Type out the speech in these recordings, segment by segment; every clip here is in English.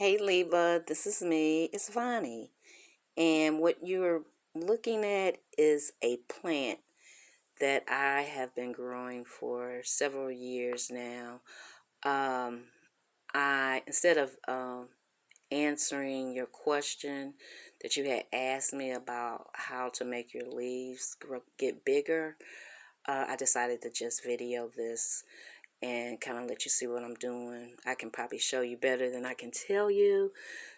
Hey Leva, this is me, it's Vonnie. And what you're looking at is a plant that I have been growing for several years now. Um, instead of answering your question that you had asked me about how to make your leaves get bigger, I decided to just video this and kind of let you see what I'm doing. I can probably show you better than I can tell you.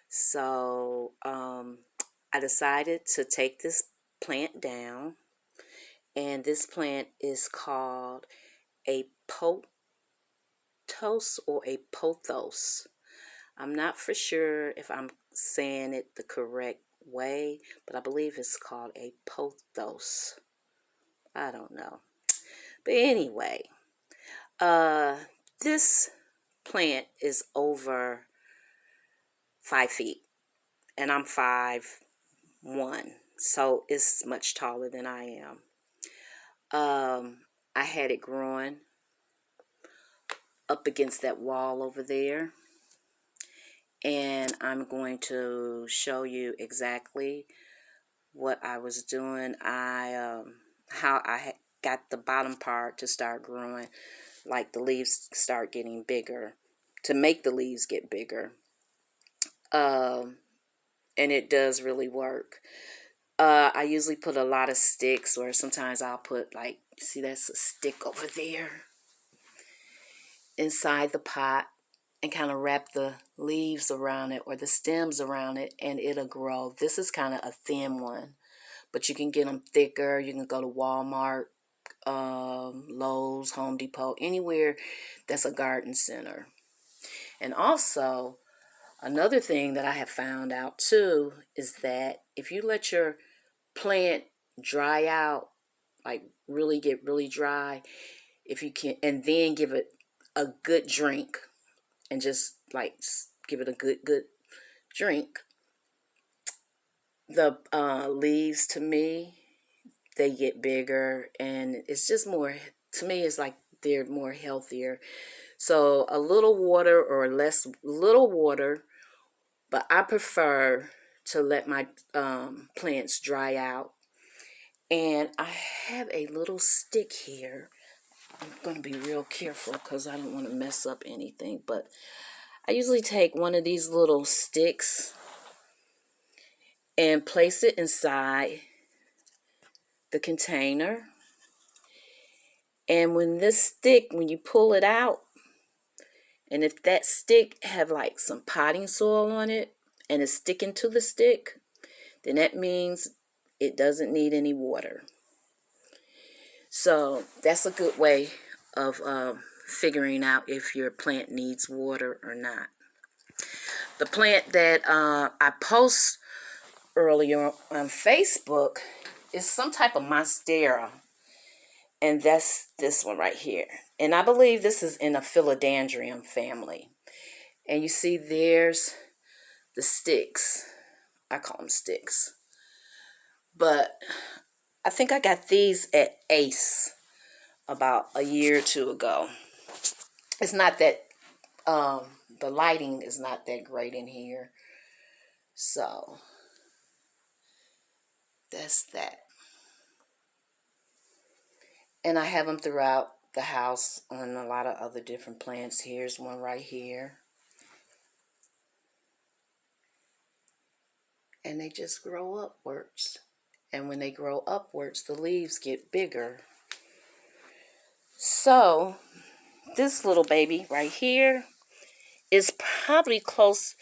So I decided to take this plant down, and this plant is called a pothos or a pothos. I'm not for sure if I'm saying it the correct way, but I believe it's called a pothos. I don't know. But anyway, uh, this plant is over 5 feet, and I'm 5'1", so it's much taller than I am. I had it growing up against that wall over there, and I'm going to show you exactly what I was doing. How I got the bottom part to start growing, like the leaves start getting bigger, to make the leaves get bigger. And it does really work. I usually put a lot of sticks, or sometimes I'll put, like, see, that's a stick over there, inside the pot, and kind of wrap the leaves around it or the stems around it, and it'll grow. This is kind of a thin one, but you can get them thicker. You can go to Walmart, Lowe's, Home Depot, anywhere that's a garden center. And also, another thing that I have found out too is that if you let your plant dry out, like really get really dry, if you can, and then give it a good drink, and just like give it a good drink, the leaves, to me, they get bigger, and it's just more, to me, it's like they're more healthier. So a little water or less, little water, but I prefer to let my plants dry out. And I have a little stick here. I'm going to be real careful because I don't want to mess up anything. But I usually take one of these little sticks and place it inside the container. And when you pull it out, and if that stick have like some potting soil on it and it's sticking to the stick, then that means it doesn't need any water. So that's a good way of figuring out if your plant needs water or not. The plant that I post earlier on Facebook is some type of monstera, and that's this one right here. And I believe this is in a philodendron family. And you see there's the sticks. I call them sticks. But I think I got these at Ace about a year or two ago. It's not that, the lighting is not that great in here. So, that's that. And I have them throughout the house on a lot of other different plants. Here's one right here. And they just grow upwards. And when they grow upwards, the leaves get bigger. So, this little baby right here is probably close,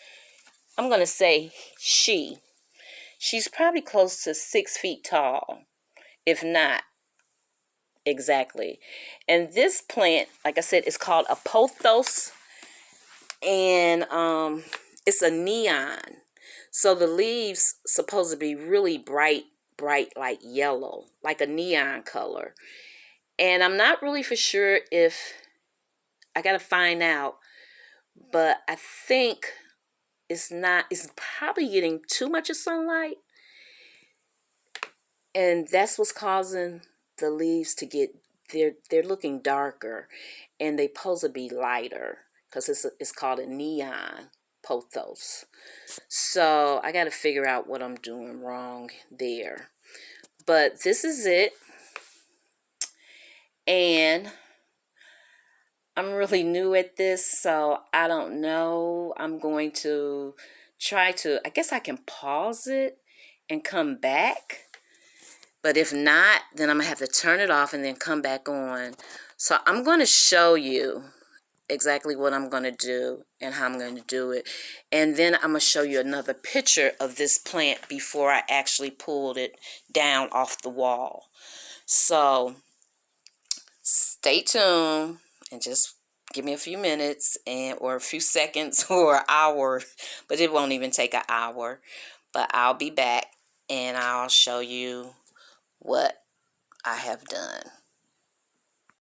I'm going to say she's probably close to 6 feet tall, if not exactly. And this plant, like I said, is called a pothos, and it's a neon. So the leaves supposed to be really bright, like yellow, like a neon color. And I'm not really for sure if, I got to find out, but I think it's probably getting too much of sunlight, and that's what's causing the leaves to get, they're looking darker, and they supposed to be lighter because it's called a neon. Pothos. So I got to figure out what I'm doing wrong there. But this is it. And I'm really new at this, so I don't know. I'm going to try to, I guess I can pause it and come back. But if not, then I'm going to have to turn it off and then come back on. So I'm going to show you exactly what I'm going to do and how I'm going to do it. And then I'm going to show you another picture of this plant before I actually pulled it down off the wall. So stay tuned and just give me a few minutes or a few seconds or an hour, but it won't even take an hour. But I'll be back and I'll show you what I have done.